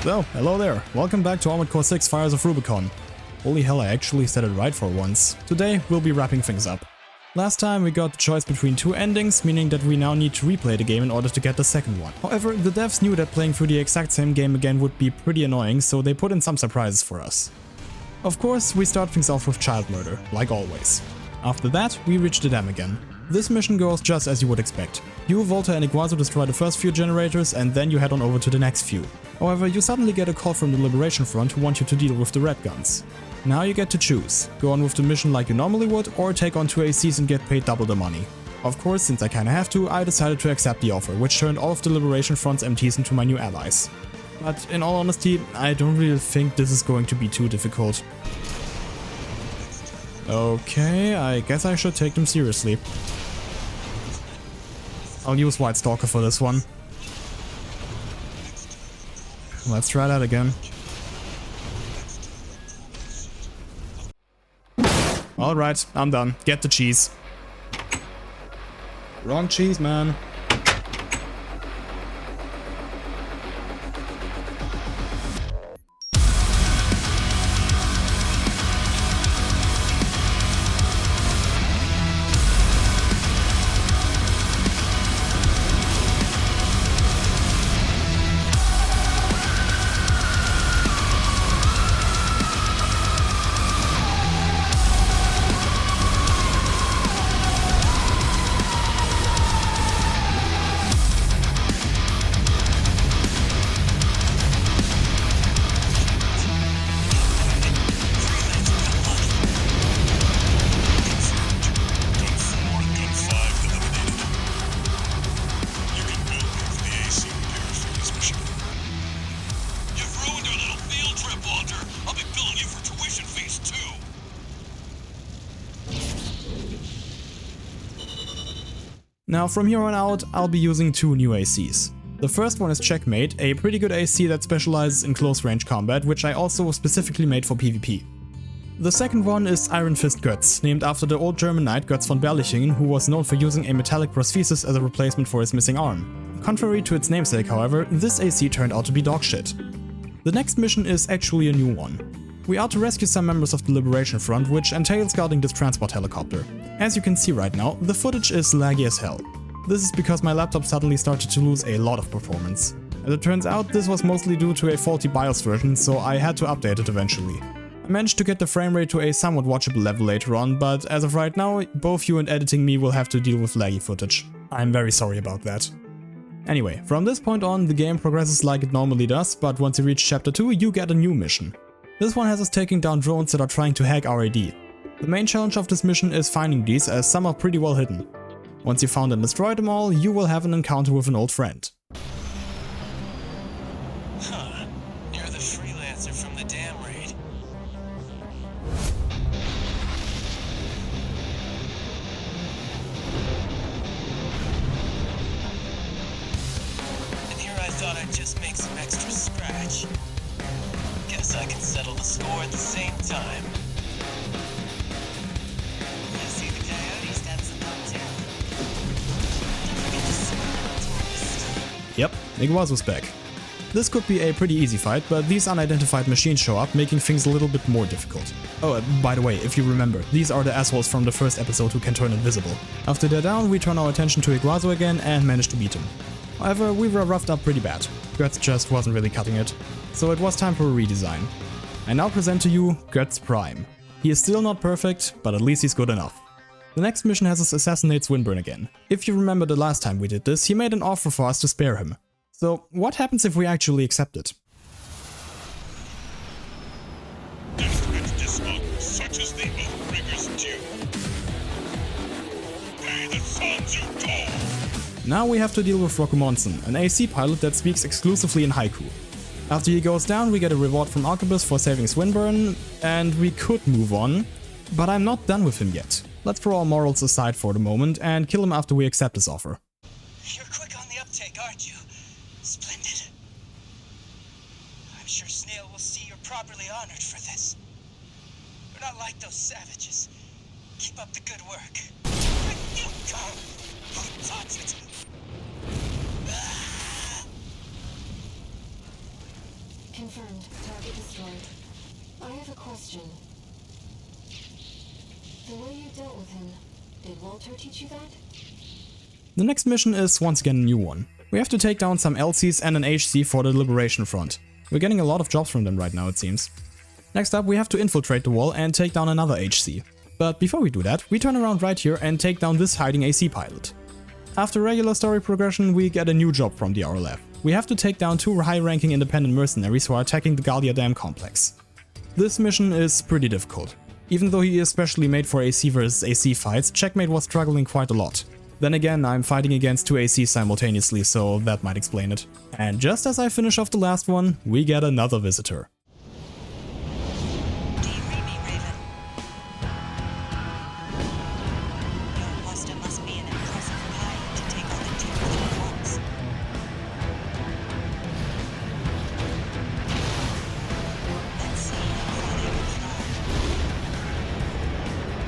So, hello there, welcome back to Armored Core 6 Fires of Rubicon. Holy hell, I actually said it right for once. Today, we'll be wrapping things up. Last time we got the choice between two endings, meaning that we now need to replay the game in order to get the second one. However, the devs knew that playing through the exact same game again would be pretty annoying, so they put in some surprises for us. Of course, we start things off with child murder, like always. After that, we reach the dam again. This mission goes just as you would expect. You, Volta and Iguazu destroy the first few generators and then you head on over to the next few. However, you suddenly get a call from the Liberation Front who want you to deal with the red guns. Now you get to choose, go on with the mission like you normally would or take on 2 ACs and get paid double the money. Of course, since I kinda have to, I decided to accept the offer, which turned all of the Liberation Front's MTs into my new allies. But in all honesty, I don't really think this is going to be too difficult. Okay, I guess I should take them seriously. I'll use White Stalker for this one. Let's try that again. Alright, I'm done. Get the cheese. Wrong cheese, man. Now from here on out, I'll be using 2 new ACs. The first one is Checkmate, a pretty good AC that specializes in close range combat, which I also specifically made for PvP. The second one is Iron Fist Götz, named after the old German knight Götz von Berlichingen, who was known for using a metallic prosthesis as a replacement for his missing arm. Contrary to its namesake, however, this AC turned out to be dogshit. The next mission is actually a new one. We are to rescue some members of the Liberation Front, which entails guarding this transport helicopter. As you can see right now, the footage is laggy as hell. This is because my laptop suddenly started to lose a lot of performance. As it turns out, this was mostly due to a faulty BIOS version, so I had to update it eventually. I managed to get the frame rate to a somewhat watchable level later on, but as of right now, both you and editing me will have to deal with laggy footage. I'm very sorry about that. Anyway, from this point on, the game progresses like it normally does, but once you reach chapter 2, you get a new mission. This one has us taking down drones that are trying to hack RAD. The main challenge of this mission is finding these, as some are pretty well hidden. Once you found and destroyed them all, you will have an encounter with an old friend. Huh. You're the freelancer from the dam raid. And here I thought I'd just make some extra scratch. Guess I can settle the score at the same time. You see the coyotes, that's the too. Don't forget to smell. Yep, Iguazu's back. This could be a pretty easy fight, but these unidentified machines show up, making things a little bit more difficult. Oh, by the way, if you remember, these are the assholes from the first episode who can turn invisible. After they're down, we turn our attention to Iguazu again and manage to beat him. However, we were roughed up pretty bad. Götz just wasn't really cutting it. So it was time for a redesign. I now present to you Götz Prime. He is still not perfect, but at least he's good enough. The next mission has us assassinate Swinburne again. If you remember the last time we did this, he made an offer for us to spare him. So what happens if we actually accept it? Such as the Oathbringer's due. Pay the sons you call. Now we have to deal with Rokumonsen, an AC pilot that speaks exclusively in haiku. After he goes down, we get a reward from Arquebus for saving Swinburne, and we could move on, but I'm not done with him yet. Let's throw our morals aside for the moment and kill him after we accept his offer. You're quick on the uptake, aren't you? Splendid. I'm sure Snail will see you're properly honored for this. You're not like those savages. Keep up the good work. You go! Who taught you to? Confirmed. Target destroyed. I have a question. The way you dealt with him, did Walter teach you that? The next mission is once again a new one. We have to take down some LCs and an HC for the Liberation Front. We're getting a lot of jobs from them right now, it seems. Next up, we have to infiltrate the wall and take down another HC. But before we do that, we turn around right here and take down this hiding AC pilot. After regular story progression, we get a new job from the RLF. We have to take down 2 high-ranking independent mercenaries who are attacking the Gallia Dam complex. This mission is pretty difficult. Even though he is specially made for AC vs AC fights, Checkmate was struggling quite a lot. Then again, I'm fighting against 2 ACs simultaneously, so that might explain it. And just as I finish off the last one, we get another visitor. Do you read me, Raven? Your master must be an impressive pilot to take on the two at once. Let's see how far they can fly.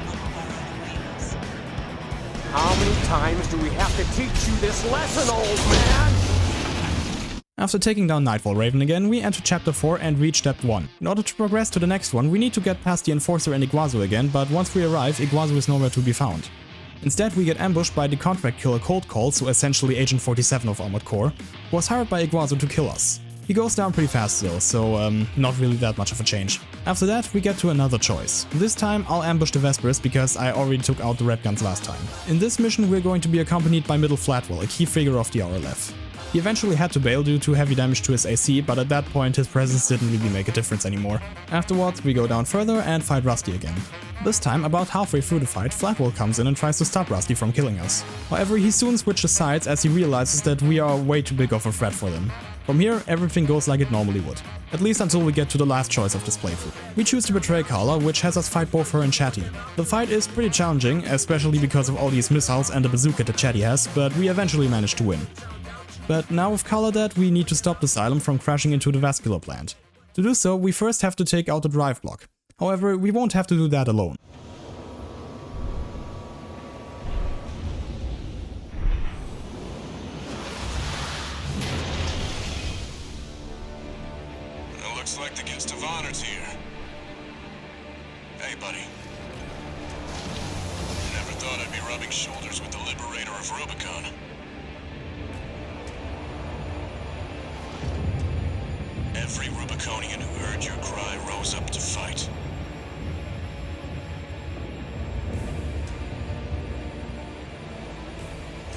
On borrowed wings. How many times do we have to teach you this lesson, old man? After taking down Nightfall Raven again, we enter chapter 4 and reach depth 1. In order to progress to the next one, we need to get past the Enforcer and Iguazu again, but once we arrive, Iguazu is nowhere to be found. Instead, we get ambushed by the contract killer Cold Call, so essentially Agent 47 of Armored Core, who was hired by Iguazu to kill us. He goes down pretty fast though, so not really that much of a change. After that, we get to another choice. This time I'll ambush the Vespers because I already took out the Red Guns last time. In this mission we're going to be accompanied by Middle Flatwell, a key figure of the RLF. He eventually had to bail due to heavy damage to his AC, but at that point his presence didn't really make a difference anymore. Afterwards we go down further and fight Rusty again. This time, about halfway through the fight, Flatwell comes in and tries to stop Rusty from killing us. However, he soon switches sides as he realizes that we are way too big of a threat for them. From here, everything goes like it normally would. At least until we get to the last choice of this playthrough. We choose to betray Carla, which has us fight both her and Chatty. The fight is pretty challenging, especially because of all these missiles and the bazooka that Chatty has, but we eventually manage to win. But now with Carla dead, we need to stop the Xylem from crashing into the vascular plant. To do so, we first have to take out the drive block. However, we won't have to do that alone. It looks like the guest of honor's here. Hey, buddy. Never thought I'd be rubbing shoulders with the liberator of Rubicon. Every Rubiconian who heard your cry rose up to fight.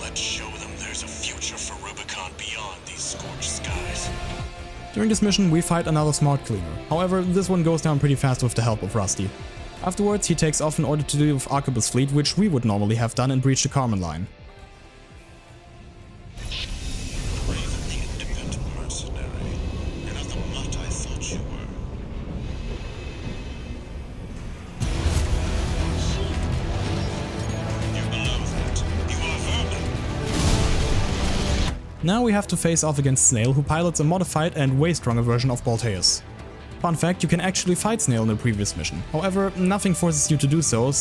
Let's show them there's a future for Rubicon beyond these scorched skies. During this mission we fight another smart cleaner. However, this one goes down pretty fast with the help of Rusty. Afterwards he takes off in order to deal with Arquebus' fleet, which we would normally have done and breach the Carmen line. Now we have to face off against Snail, who pilots a modified and way stronger version of Balteus. Fun fact, you can actually fight Snail in the previous mission. However, nothing forces you to do so,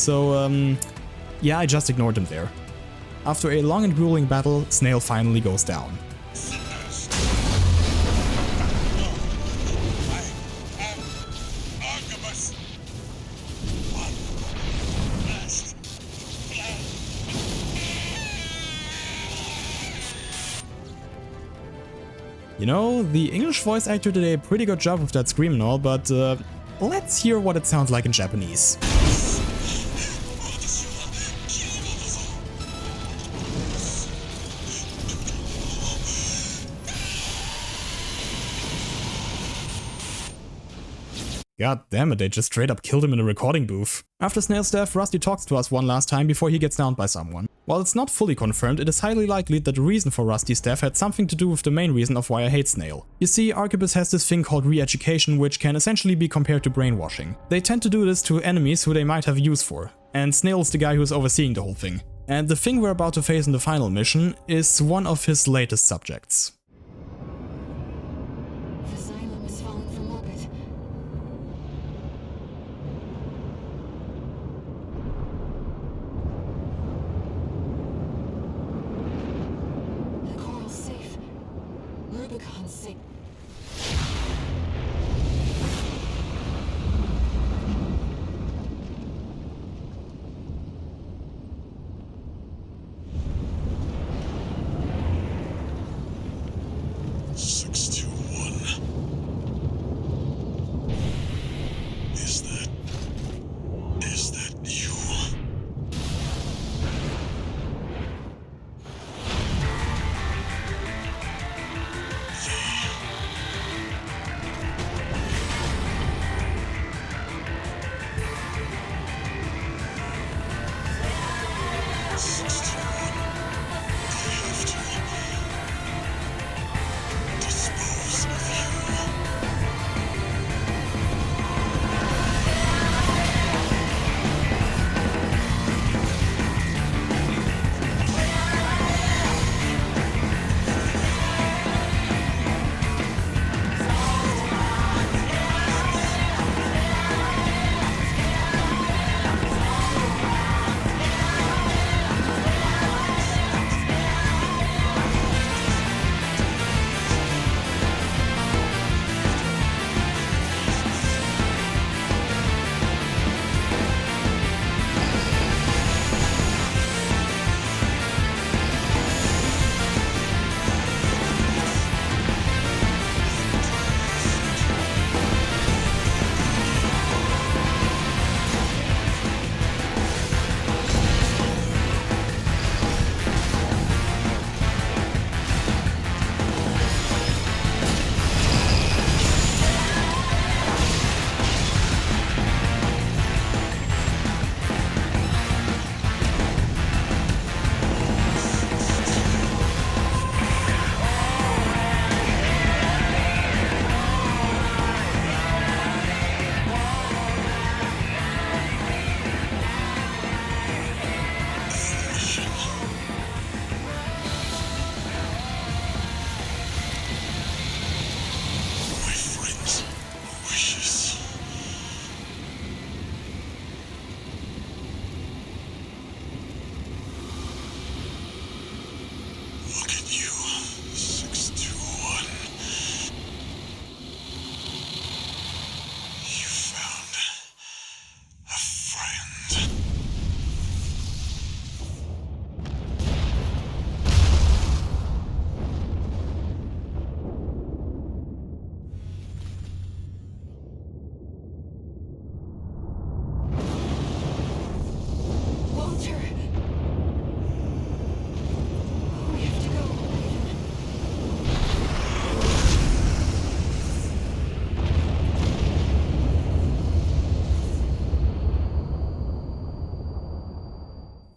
yeah, I just ignored him there. After a long and grueling battle, Snail finally goes down. You know, the English voice actor did a pretty good job with that scream and all, but let's hear what it sounds like in Japanese. God damn it, they just straight up killed him in a recording booth. After Snail's death, Rusty talks to us one last time before he gets downed by someone. While it's not fully confirmed, it is highly likely that the reason for Rusty's death had something to do with the main reason of why I hate Snail. You see, Arquebus has this thing called re-education, which can essentially be compared to brainwashing. They tend to do this to enemies who they might have use for, and Snail is the guy who is overseeing the whole thing. And the thing we're about to face in the final mission is one of his latest subjects. The Xylem is falling from orbit. The coral's safe. Rubicon's safe.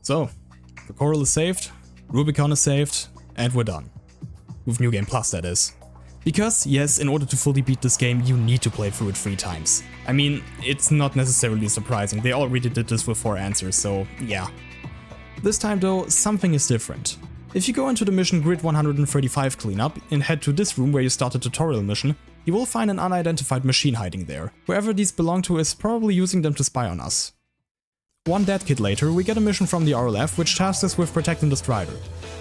So, the Coral is saved, Rubicon is saved, and we're done. With New Game Plus, that is. Because, yes, in order to fully beat this game, you need to play through it 3 times. I mean, it's not necessarily surprising, they already did this with 4 answers, so yeah. This time though, something is different. If you go into the mission Grid 135 cleanup and head to this room where you start a tutorial mission, you will find an unidentified machine hiding there. Whoever these belong to is probably using them to spy on us. One dead kid later, we get a mission from the RLF which tasks us with protecting the Strider.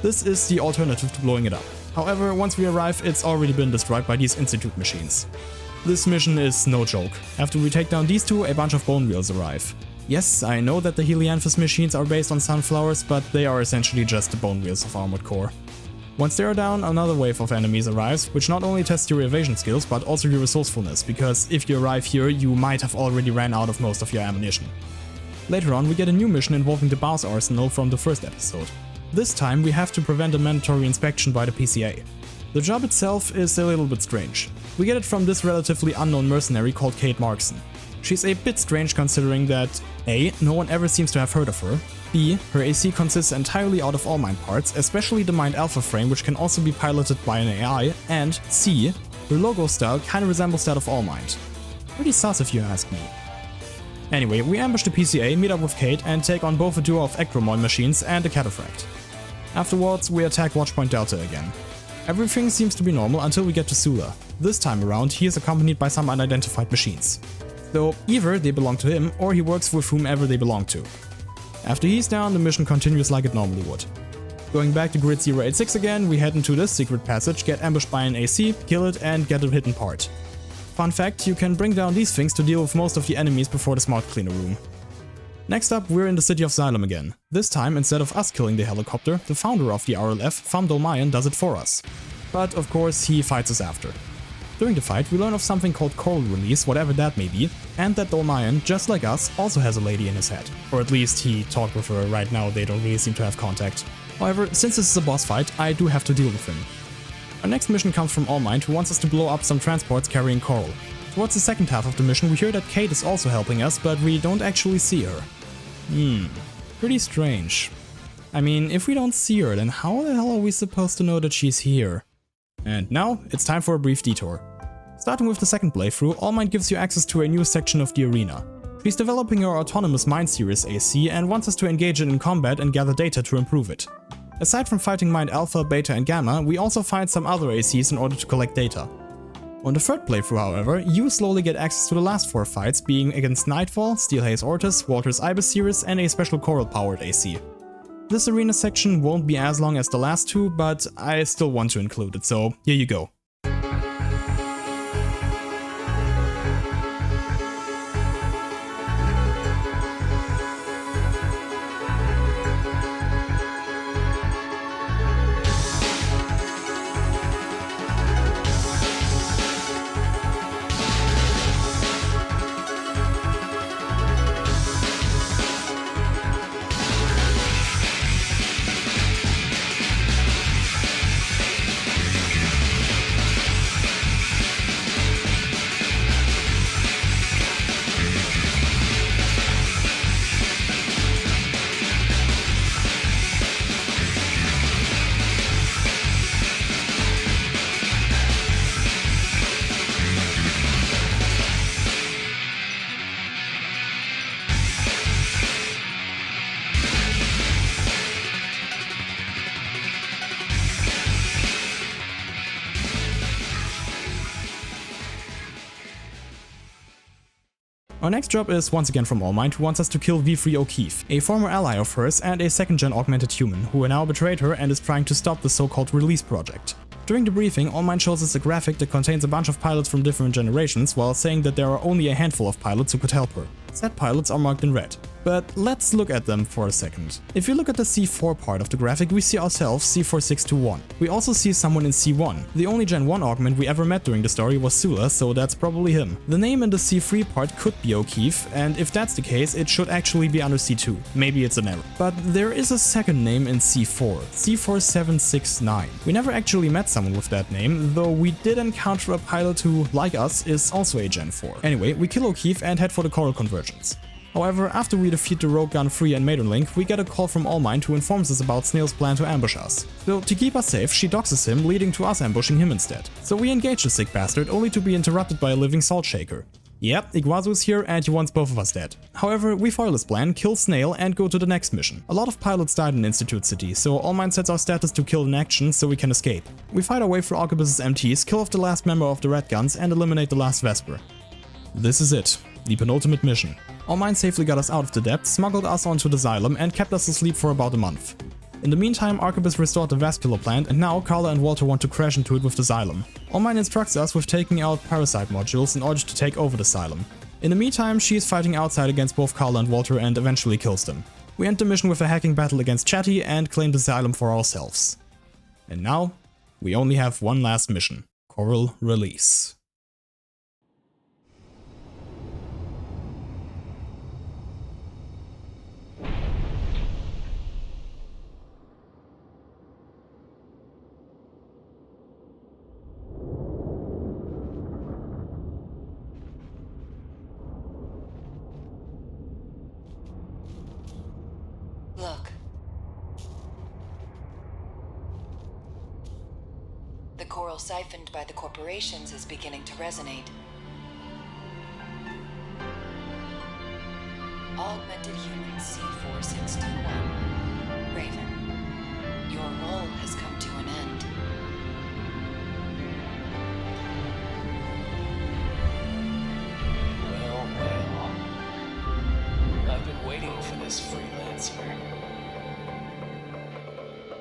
This is the alternative to blowing it up. However, once we arrive, it's already been destroyed by these Institute machines. This mission is no joke. After we take down these two, a bunch of bone wheels arrive. Yes, I know that the Helianthus machines are based on sunflowers, but they are essentially just the bone wheels of Armored Core. Once they are down, another wave of enemies arrives, which not only tests your evasion skills, but also your resourcefulness, because if you arrive here, you might have already ran out of most of your ammunition. Later on, we get a new mission involving the Bao's arsenal from the first episode. This time, we have to prevent a mandatory inspection by the PCA. The job itself is a little bit strange. We get it from this relatively unknown mercenary called Kate Markson. She's a bit strange considering that A. No one ever seems to have heard of her, B. Her AC consists entirely out of all mind parts, especially the Mind Alpha frame which can also be piloted by an AI, and C. Her logo style kinda resembles that of All Mind. Pretty sus if you ask me. Anyway, we ambush the PCA, meet up with Kate, and take on both a duo of Ectromoid machines and a Cataphract. Afterwards, we attack Watchpoint Delta again. Everything seems to be normal until we get to Sula. This time around, he is accompanied by some unidentified machines. So either they belong to him, or he works with whomever they belong to. After he's down, the mission continues like it normally would. Going back to Grid 086 again, we head into this secret passage, get ambushed by an AC, kill it, and get a hidden part. Fun fact, you can bring down these things to deal with most of the enemies before the Smart Cleaner room. Next up, we're in the city of Xylem again. This time, instead of us killing the helicopter, the founder of the RLF, Pham Dolmayan, does it for us. But of course, he fights us after. During the fight, we learn of something called Coral Release, whatever that may be, and that Dolmayan, just like us, also has a lady in his head. Or at least he talked with her. Right now, they don't really seem to have contact. However, since this is a boss fight, I do have to deal with him. Our next mission comes from All Mind, who wants us to blow up some transports carrying Coral. Towards the second half of the mission, we hear that Kate is also helping us, but we don't actually see her. Pretty strange. I mean, if we don't see her, then how the hell are we supposed to know that she's here? And now, it's time for a brief detour. Starting with the second playthrough, All Might gives you access to a new section of the arena. She's developing her autonomous Mind Series AC and wants us to engage it in combat and gather data to improve it. Aside from fighting Mind Alpha, Beta and Gamma, we also find some other ACs in order to collect data. On the third playthrough, however, you slowly get access to the last 4 fights, being against Nightfall, Steelhaze Ortis, Walter's Ibis Series, and a special Coral-powered AC. This arena section won't be as long as the last 2, but I still want to include it, so here you go. Our next job is once again from All Might, who wants us to kill V3 O'Keefe, a former ally of hers and a second-gen augmented human, who now betrayed her and is trying to stop the so-called release project. During the briefing, All Might shows us a graphic that contains a bunch of pilots from different generations, while saying that there are only a handful of pilots who could help her. Said pilots are marked in red. But let's look at them for a second. If you look at the C4 part of the graphic, we see ourselves, C4621. We also see someone in C1. The only Gen 1 augment we ever met during the story was Sula, so that's probably him. The name in the C3 part could be O'Keefe, and if that's the case, it should actually be under C2. Maybe it's an error. But there is a second name in C4, C4769. We never actually met someone with that name, though we did encounter a pilot who, like us, is also a Gen 4. Anyway, we kill O'Keefe and head for the Coral Convergence. However, after we defeat the rogue gun Free and Materlink, we get a call from Allmind who informs us about Snail's plan to ambush us. So to keep us safe, she doxes him, leading to us ambushing him instead. So we engage the sick bastard, only to be interrupted by a living salt shaker. Yep, Iguazu's here and he wants both of us dead. However, we foil his plan, kill Snail and go to the next mission. A lot of pilots died in Institute City, so Allmind sets our status to kill in action so we can escape. We fight our way through Arquebus's MTs, kill off the last member of the Red Guns and eliminate the last Vesper. This is it, the penultimate mission. Allmind safely got us out of the depths, smuggled us onto the Xylem and kept us asleep for about a month. In the meantime, Arquebus restored the vascular plant and now Carla and Walter want to crash into it with the Xylem. Allmind instructs us with taking out parasite modules in order to take over the Xylem. In the meantime, she is fighting outside against both Carla and Walter and eventually kills them. We end the mission with a hacking battle against Chatty and claim the Xylem for ourselves. And now, we only have one last mission. Coral Release. Look. The coral siphoned by the corporations is beginning to resonate. Augmented Human C4621. Raven, your role has come to an end. Well. I've been waiting for this freelancer.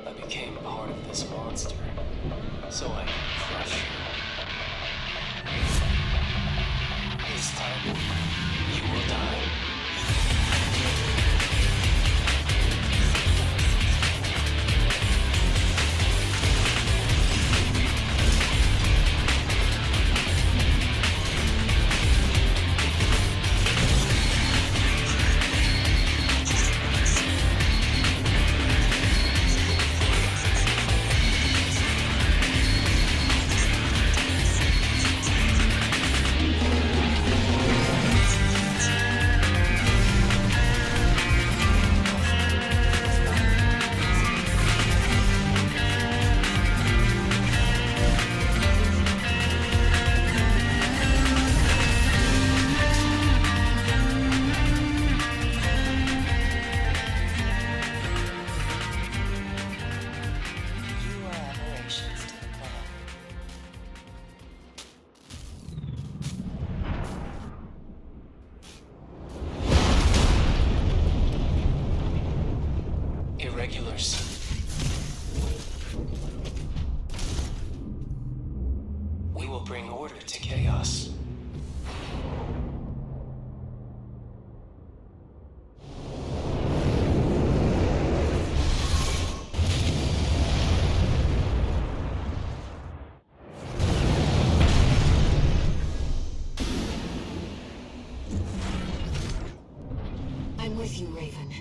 I became part of this monster, so I can crush you. This time, you will die. Irregulars. We will bring order to chaos. I'm with you, Raven.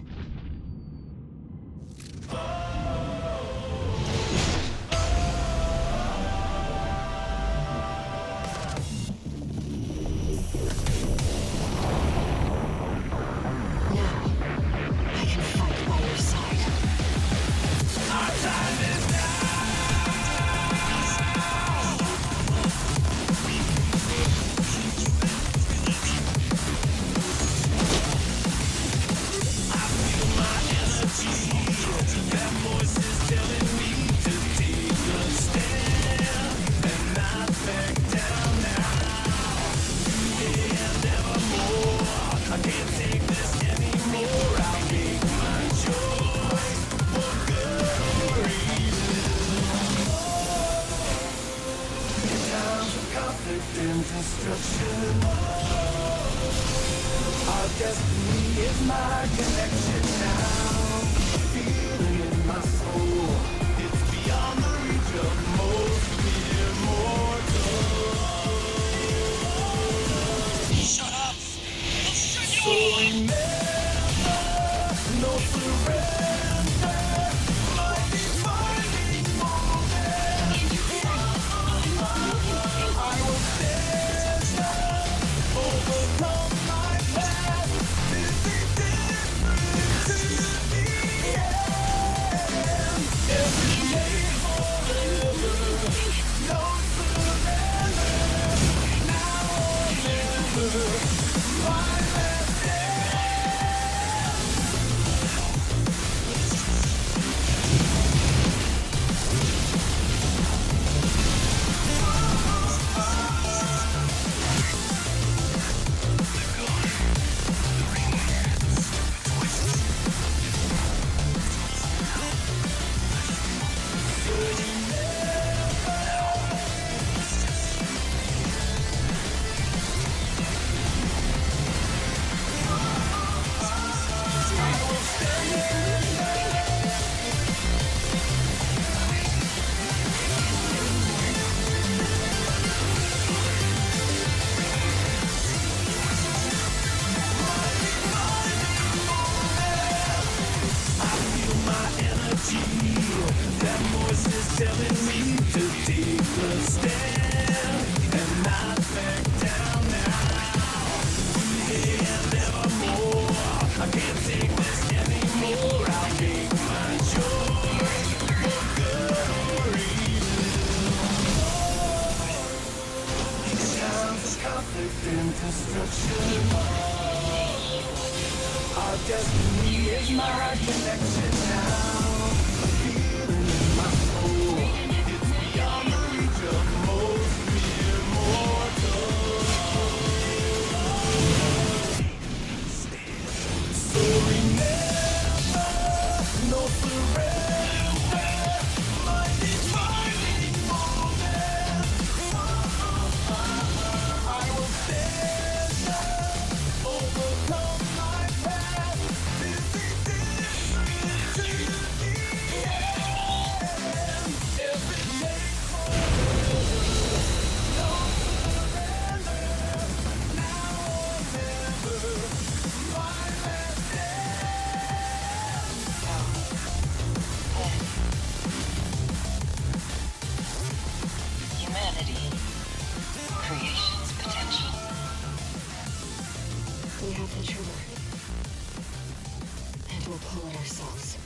Overcome my past. Humanity. Creation's potential. We have the trigger. And we'll pull it ourselves.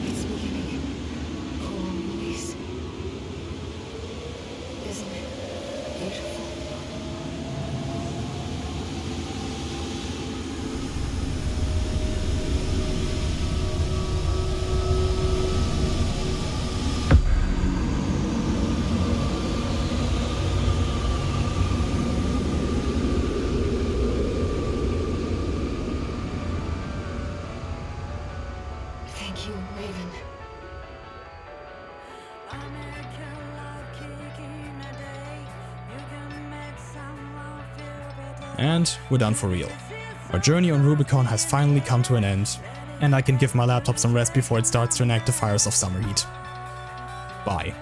It's beginning. Always. Isn't it beautiful? Thank you, Raven. And we're done for real. Our journey on Rubicon has finally come to an end, and I can give my laptop some rest before it starts to enact the fires of summer heat. Bye.